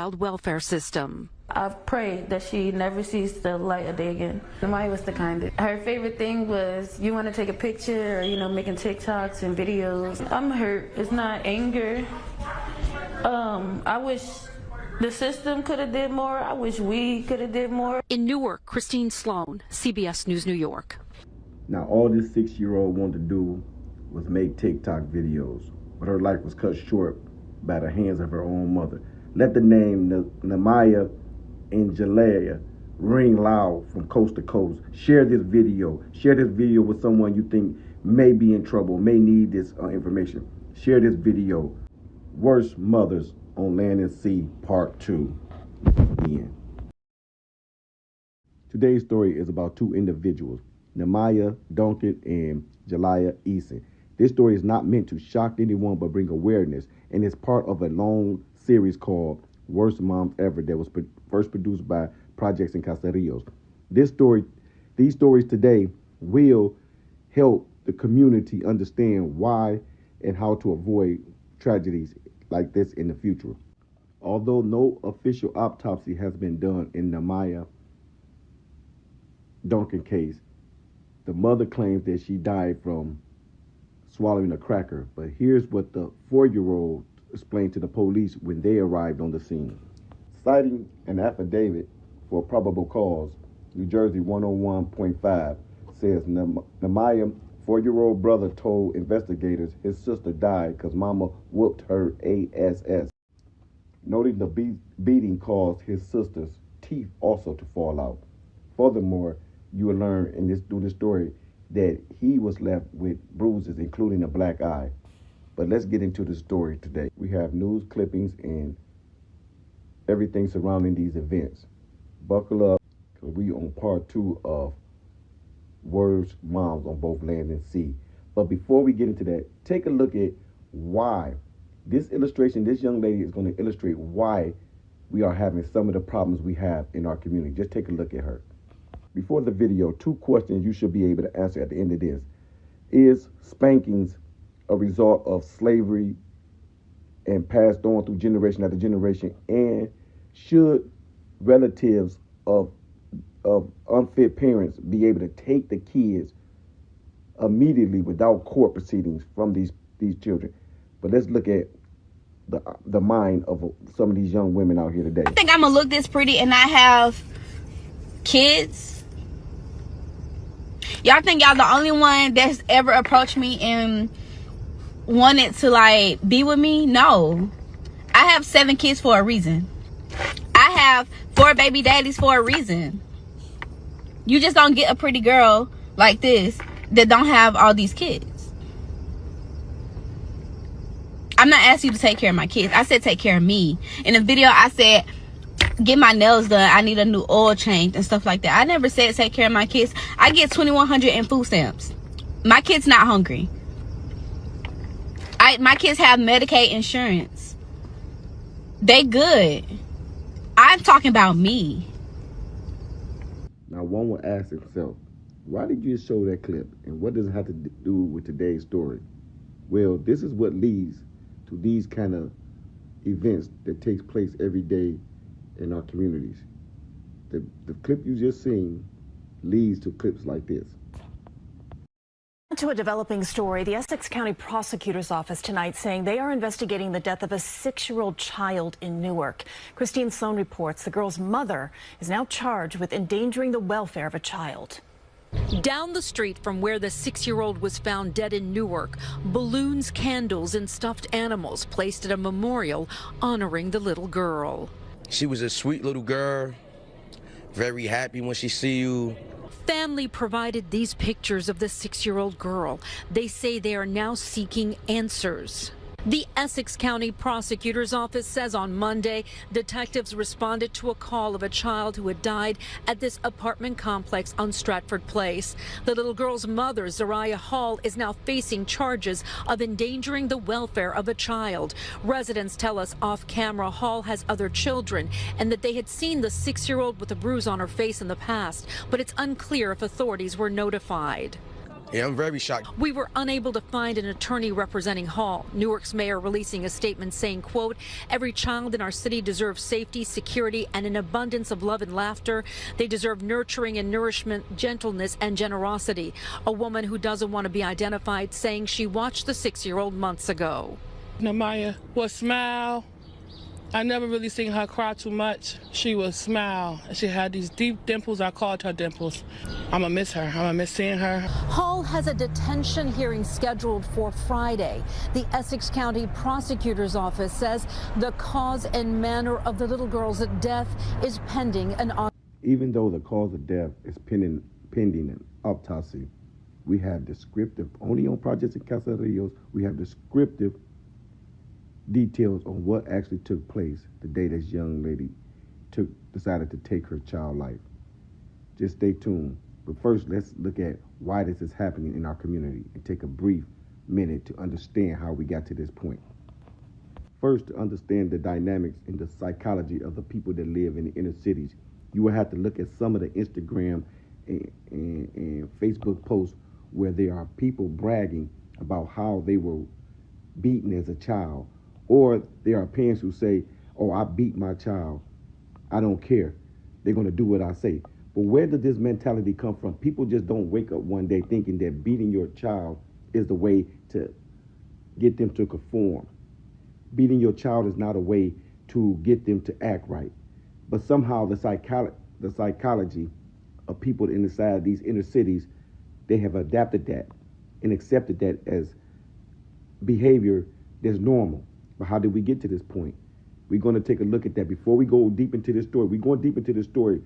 child welfare system. I've prayed that she never sees the light of day again. Newark was the kindest. Her favorite thing was, you want to take a picture or, making TikToks and videos. I'm hurt. It's not anger. I wish the system could have did more. I wish we could have did more. In Newark, Christine Sloan, CBS News, New York. Now, all this 6-year-old wanted to do was make TikTok videos, but her life was cut short by the hands of her own mother. Let the name Newark and Jelayah ring loud from coast to coast. Share this video. Share this video with someone you think may be in trouble, may need this information. Share this video. Worst Mothers on Land and Sea, Part 2. End. Today's story is about two individuals, Newark Duncan and Jalia Eason. This story is not meant to shock anyone but bring awareness, and it's part of a long series called Worst Moms Ever that was first produced by Projects in Caseríos. These stories today will help the community understand why and how to avoid tragedies like this in the future. Although no official autopsy has been done in the Newark Duncan case, the mother claims that she died from swallowing a cracker. But here's what the 4-year-old explained to the police when they arrived on the scene. Citing an affidavit for probable cause, New Jersey 101.5 says Newark's 4-year-old brother told investigators his sister died because mama whooped her ass. Noting the beating caused his sister's teeth also to fall out. Furthermore, you will learn through this story that he was left with bruises, including a black eye. But let's get into the story today. We have news clippings and everything surrounding these events. Buckle up, because we on part 2 of Worst Moms on Both Land and Sea. But before we get into that, take a look at why. This illustration, this young lady is going to illustrate why we are having some of the problems we have in our community. Just take a look at her. Before the video, 2 questions you should be able to answer at the end of this. Is spankings a result of slavery and passed on through generation after generation? And should relatives of unfit parents be able to take the kids immediately without court proceedings from these children? But let's look at the mind of some of these young women out here today. I think I'm gonna look this pretty and not have kids. Y'all think y'all the only one that's ever approached me and wanted to be with me? No. I have 7 kids for a reason. I have 4 baby daddies for a reason. You just don't get a pretty girl like this that don't have all these kids. I'm not asking you to take care of my kids. I said take care of me. In the video, I said get my nails done. I need a new oil change and stuff like that. I never said take care of my kids. I get $2,100 in food stamps. My kids not hungry. My kids have Medicaid insurance. They good. I'm talking about me. Now, one will ask himself, why did you show that clip? And what does it have to do with today's story? Well, this is what leads to these kind of events that takes place every day in our communities. The clip you just seen leads to clips like this. To a developing story, the Essex County Prosecutor's Office tonight saying they are investigating the death of a 6-year-old child in Newark. Christine Sloan reports the girl's mother is now charged with endangering the welfare of a child. Down the street from where the 6-year-old was found dead in Newark, balloons, candles, and stuffed animals placed at a memorial honoring the little girl. She was a sweet little girl, very happy when she see you. Family provided these pictures of the 6-year-old girl. They say they are now seeking answers. The Essex County Prosecutor's Office says on Monday, detectives responded to a call of a child who had died at this apartment complex on Stratford Place. The little girl's mother, Jelayah Hall, is now facing charges of endangering the welfare of a child. Residents tell us off camera Hall has other children and that they had seen the 6-year-old with a bruise on her face in the past, but it's unclear if authorities were notified. Yeah, I'm very shocked. We were unable to find an attorney representing Hall. Newark's mayor releasing a statement saying, quote, every child in our city deserves safety, security, and an abundance of love and laughter. They deserve nurturing and nourishment, gentleness, and generosity. A woman who doesn't want to be identified saying she watched the 6-year-old months ago. Namaya would smile. I never really seen her cry too much. She would smile. She had these deep dimples. I called her dimples. I'm gonna miss her. I'm gonna miss seeing her. Hall has a detention hearing scheduled for Friday. The Essex County Prosecutor's Office says the cause and manner of the little girl's death is pending an autopsy. Even though the cause of death is pending an autopsy, we have descriptive, only on Projects and Caseríos, we have descriptive details on what actually took place the day this young lady decided to take her child life. Just stay tuned. But first, let's look at why this is happening in our community and take a brief minute to understand how we got to this point. First, to understand the dynamics and the psychology of the people that live in the inner cities, you will have to look at some of the Instagram and Facebook posts where there are people bragging about how they were beaten as a child. Or there are parents who say, oh, I beat my child. I don't care. They're going to do what I say. But where did this mentality come from? People just don't wake up one day thinking that beating your child is the way to get them to conform. Beating your child is not a way to get them to act right. But somehow the psychology of people inside these inner cities, they have adapted that and accepted that as behavior that's normal. But how did we get to this point? We're going to take a look at that before we go deep into this story. We're going deep into this story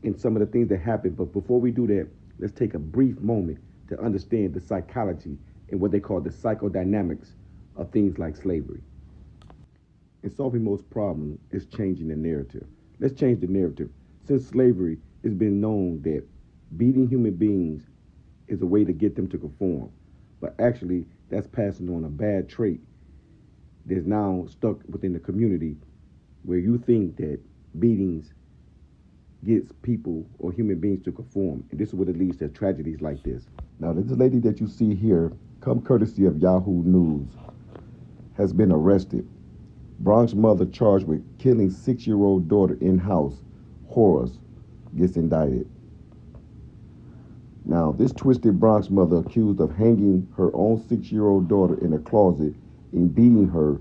and some of the things that happened. But before we do that, let's take a brief moment to understand the psychology and what they call the psychodynamics of things like slavery. And solving most problems is changing the narrative. Let's change the narrative. Since slavery, it's been known that beating human beings is a way to get them to conform. But actually, that's passing on a bad trait that's now stuck within the community, where you think that beatings gets people or human beings to conform. And this is what it leads to tragedies like this. Now, this lady that you see here, come courtesy of Yahoo News, has been arrested. Bronx mother charged with killing 6-year-old daughter in-house. Horrors gets indicted. Now, this twisted Bronx mother accused of hanging her own 6-year-old daughter in a closet and beating her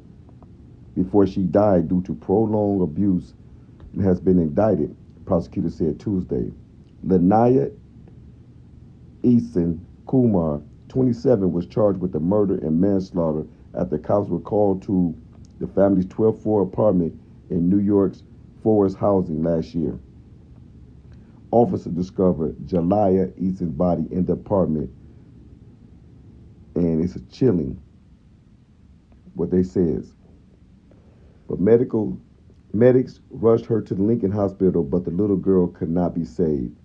before she died due to prolonged abuse and has been indicted, prosecutor said Tuesday. Jelayah Eason Kumar, 27, was charged with the murder and manslaughter after cops were called to the family's 12th floor apartment in New York's Forest housing last year. Officers discovered Jelayah Eason's body in the apartment, and it's chilling what they says. But medics rushed her to the Lincoln Hospital, but the little girl could not be saved.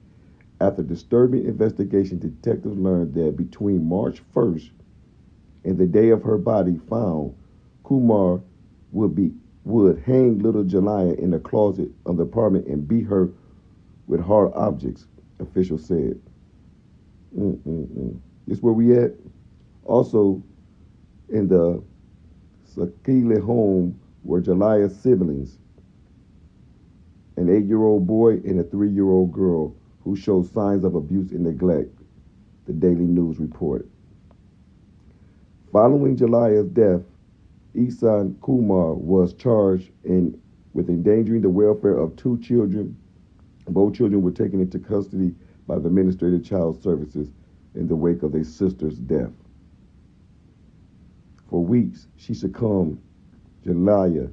After disturbing investigation, detectives learned that between March 1st and the day of her body found, Kumar would hang little Jalia in the closet of the apartment and beat her with hard objects, officials said. This where we at? Also, in the Sakila home were Jalia's siblings, an 8-year-old boy and a 3-year-old girl who showed signs of abuse and neglect, the Daily News reported. Following Jalia's death, Eason Kumar was charged with endangering the welfare of 2 children. Both children were taken into custody by the Administrative Child Services in the wake of their sister's death. For weeks, she succumbed. Jalia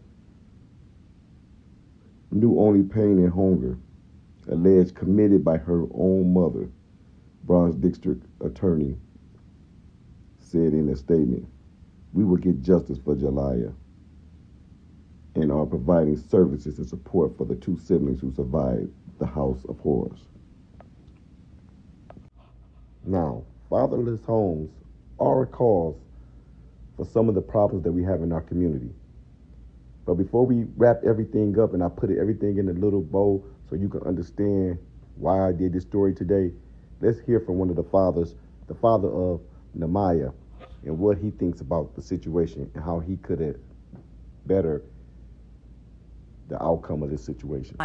knew only pain and hunger, alleged committed by her own mother, Bronx District Attorney said in a statement. We will get justice for Jalia and are providing services and support for the 2 siblings who survived the House of Horrors. Now, fatherless homes are a cause for some of the problems that we have in our community. But before we wrap everything up and I put everything in a little bow so you can understand why I did this story today, let's hear from one of the fathers the father of Newark, and what he thinks about the situation and how he could have better the outcome of this situation.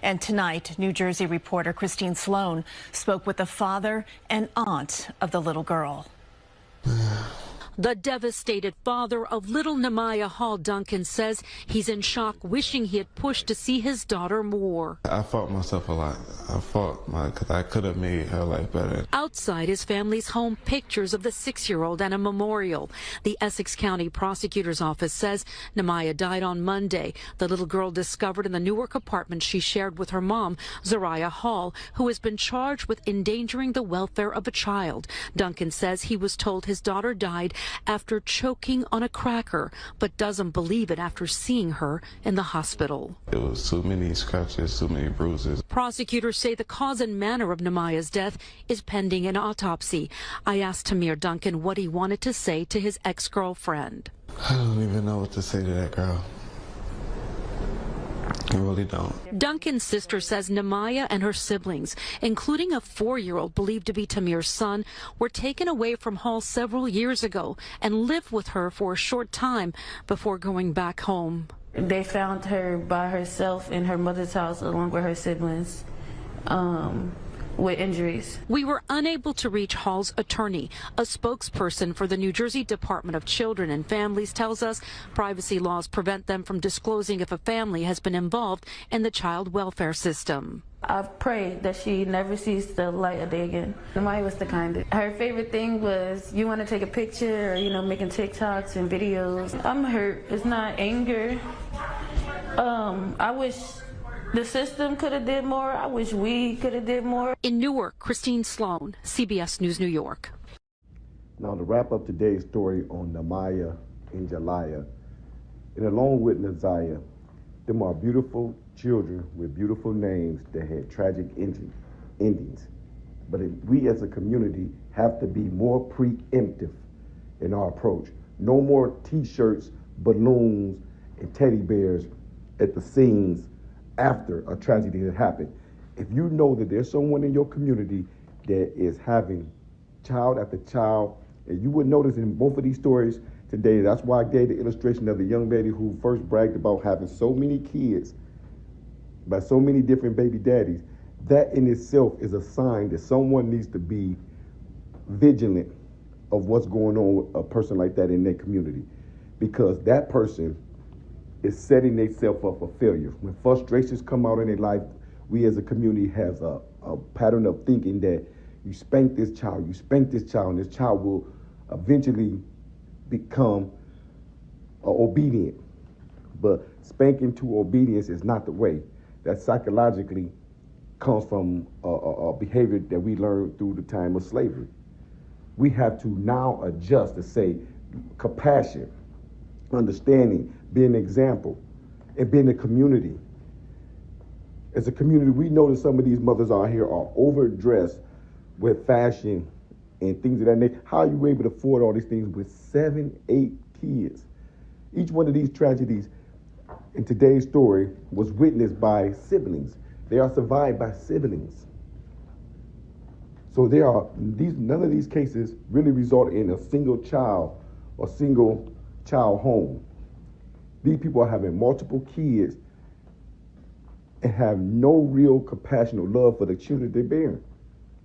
And tonight, New Jersey reporter Christine Sloan spoke with the father and aunt of the little girl. The devastated father of little Newark Hall, Duncan, says he's in shock, wishing he had pushed to see his daughter more. I fought myself a lot. Because I could have made her life better. Outside his family's home, pictures of the 6-year-old and a memorial. The Essex County Prosecutor's Office says Newark died on Monday. The little girl discovered in the Newark apartment she shared with her mom, Jelayah Hall, who has been charged with endangering the welfare of a child. Duncan says he was told his daughter died after choking on a cracker, but doesn't believe it after seeing her in the hospital. It was too many scratches, too many bruises. Prosecutors say the cause and manner of Newark's death is pending an autopsy. I asked Tamir Duncan what he wanted to say to his ex-girlfriend. I don't even know what to say to that girl. I really don't. Duncan's sister says Newark and her siblings, including a 4-year-old believed to be Tamir's son, were taken away from Hall several years ago and lived with her for a short time before going back home. They found her by herself in her mother's house along with her siblings with injuries. We were unable to reach Hall's attorney. A spokesperson for the New Jersey Department of Children and Families tells us privacy laws prevent them from disclosing if a family has been involved in the child welfare system. I pray that she never sees the light of day again. Newark was the kindest. Her favorite thing was, you want to take a picture or, making TikToks and videos. I'm hurt. It's not anger. I wish the system could have did more. I wish we could have did more. In Newark, Christine Sloan, CBS News, New York. Now, to wrap up today's story on Newark and Jalia, and along with Neziah, them are beautiful children with beautiful names that had tragic endings. But we as a community have to be more preemptive in our approach. No more T-shirts, balloons, and teddy bears at the scenes after a tragedy has happened. If you know that there's someone in your community that is having child after child, and you would notice in both of these stories today, that's why I gave the illustration of the young lady who first bragged about having so many kids by so many different baby daddies. That in itself is a sign that someone needs to be vigilant of what's going on with a person like that in their community, because that person is setting themselves up for failure. When frustrations come out in their life, we as a community have a pattern of thinking that you spank this child, and this child will eventually become obedient. But spanking to obedience is not the way. That psychologically comes from a behavior that we learned through the time of slavery. We have to now adjust to say compassion, understanding, being an example, and being a community. As a community, we know that some of these mothers out here are overdressed with fashion and things of that nature. How are you able to afford all these things with 7, 8 kids? Each one of these tragedies in today's story was witnessed by siblings. They are survived by siblings. So none of these cases really result in a single child or single child home. These people are having multiple kids and have no real compassion or love for the children they're bearing.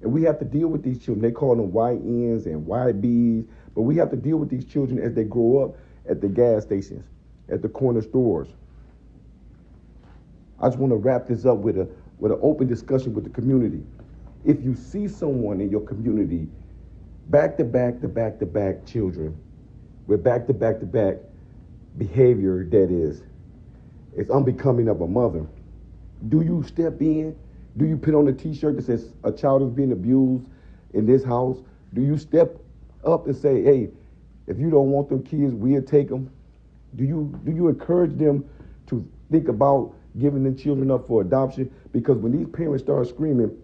And we have to deal with these children. They call them YNs and YBs, but we have to deal with these children as they grow up at the gas stations, at the corner stores. I just want to wrap this up with an open discussion with the community. If you see someone in your community, back-to-back children with back-to-back behavior that is unbecoming of a mother, do you step in? Do you put on a T-shirt that says a child is being abused in this house? Do you step up and say, hey, if you don't want them kids, we'll take them? Do you encourage them to think about giving the children up for adoption? Because when these parents start screaming,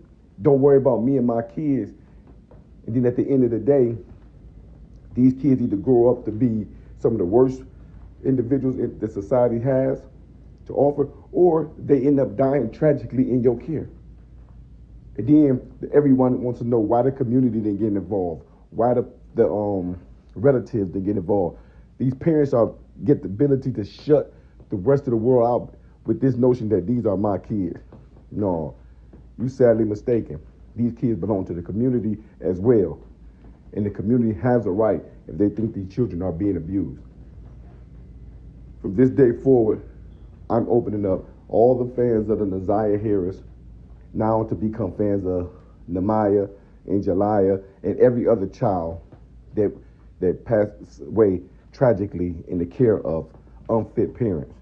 don't worry about me and my kids, and then at the end of the day, these kids either grow up to be some of the worst individuals that society has to offer, or they end up dying tragically in your care. And then everyone wants to know why the community didn't get involved, why the relatives didn't get involved. These parents get the ability to shut the rest of the world out with this notion that these are my kids. No, you sadly mistaken. These kids belong to the community as well. And the community has a right if they think these children are being abused. From this day forward, I'm opening up all the fans of the Neziah Harris now to become fans of Nehemiah and Jelayah and every other child that passed away tragically in the care of unfit parents,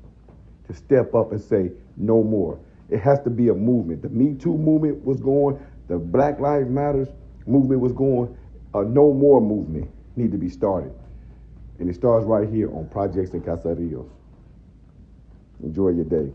to step up and say no more. It has to be a movement. The Me Too movement was going, the Black Lives Matters movement was going, a no more movement need to be started. And it starts right here on Projects in Caseríos. Enjoy your day.